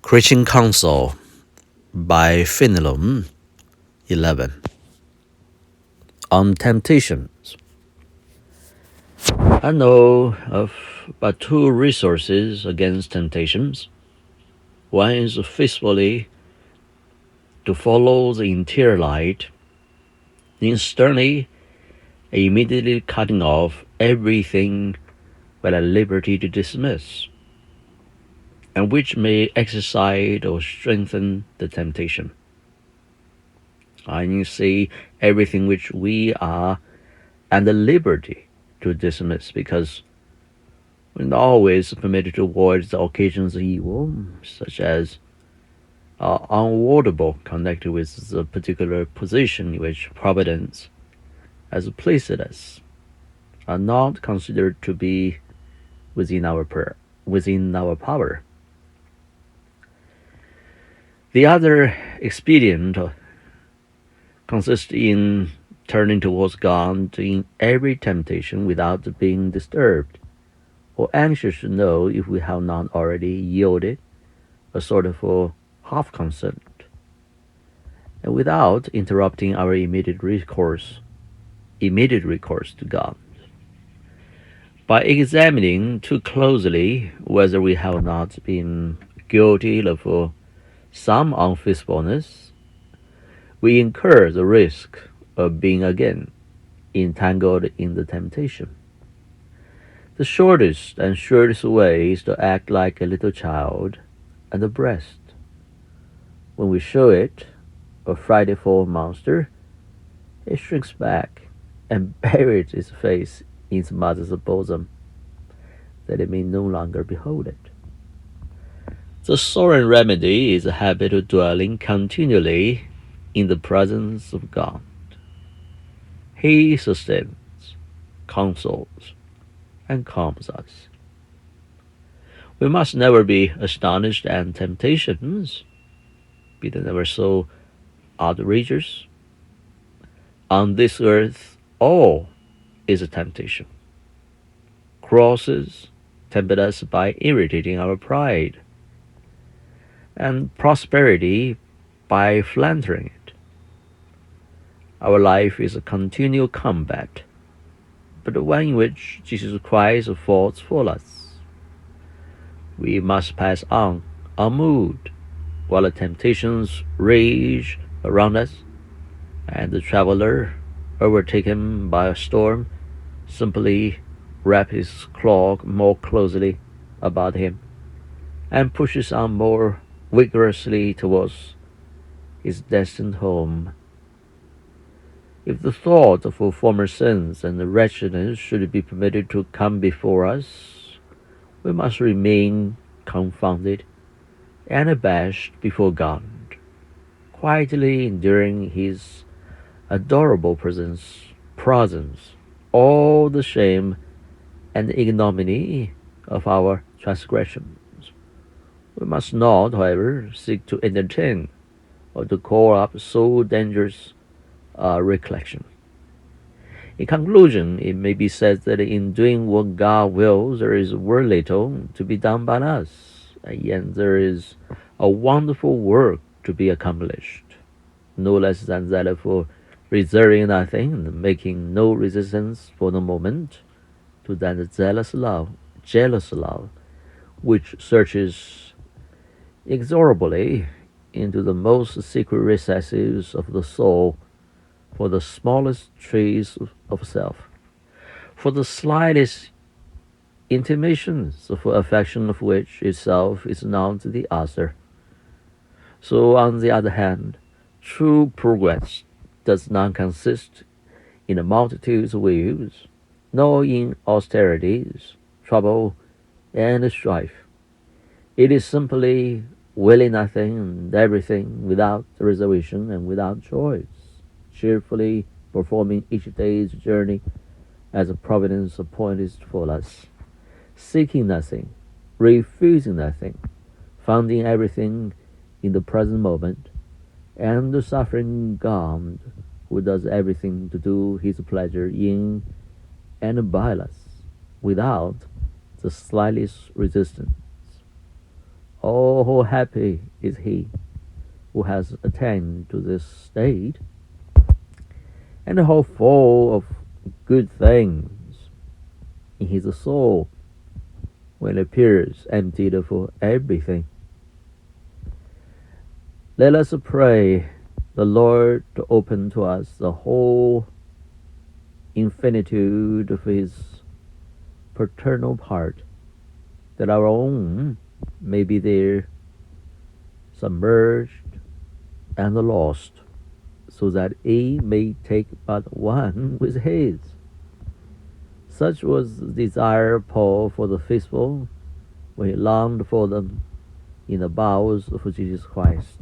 Christian Counsel by Fenelon 11. On temptations. I know of but two resources against temptations. One is faithfully to follow the entire light, then sternly and immediately cutting off everything we're at liberty to dismiss, and which may exercise or strengthen the temptation. I see everything which we are at the liberty to dismiss, because we're not always permitted to avoid the occasions of evil, such as are unavoidable, connected with the particular position in which Providence has placed us, are not considered to be within our power. The other expedient consists in turning towards God in every temptation without being disturbed or anxious to know if we have not already yielded a sort of half consent, and without interrupting our immediate recourse to God. By examining too closely whether we have not been guilty of some unfaithfulness, we incur the risk of being again entangled in the temptation. The shortest and surest way is to act like a little child at the breast. When we show it a frightful monster, it shrinks back and buries its face in its mother's bosom, that it may no longer behold it. The sovereign remedy is a habit of dwelling continually in the presence of God. He sustains, counsels, and calms us. We must never be astonished at temptations, be they never so outrageous. On this earth, all is a temptation. Crosses tempt us by irritating our pride, and prosperity by flattering it. Our life is a continual combat, but one in which Jesus Christ fought for us. We must pass on unmoved while the temptations rage around us, and the traveler, overtaken by a storm, simply wraps his cloak more closely about him and pushes on more vigorously towards his destined home. If the thought of former sins and wretchedness should be permitted to come before us, we must remain confounded and abashed before God, quietly enduring his adorable presence, all the shame and ignominy of our transgressions. We must not, however, seek to entertain or to call up so dangerous a recollection. In conclusion, it may be said that in doing what God wills, there is very little to be done by us, and yet there is a wonderful work to be accomplished, no less than that of reserving nothing and making no resistance for the moment to that jealous love, which searches inexorably into the most secret recesses of the soul for the smallest trace of self, for the slightest intimations of affection of which itself is not the author. So, on the other hand, true progress does not consist in a multitude of wills, nor in austerities, trouble, and strife. It is simply willing nothing and everything without reservation and without choice, cheerfully performing each day's journey as a providence appointed for us, seeking nothing, refusing nothing, finding everything in the present moment, and suffering God, who does everything to do his pleasure in and by us, without the slightest resistance. Oh, how happy is he who has attained to this state, and how full of good things in his soul when it appears emptied of everything. Let us pray the Lord to open to us the whole infinitude of his paternal part, that our own may be there submerged and lost, so that he may take but one with his. Such was the desire of Paul for the faithful when he longed for them in the bowels of Jesus Christ.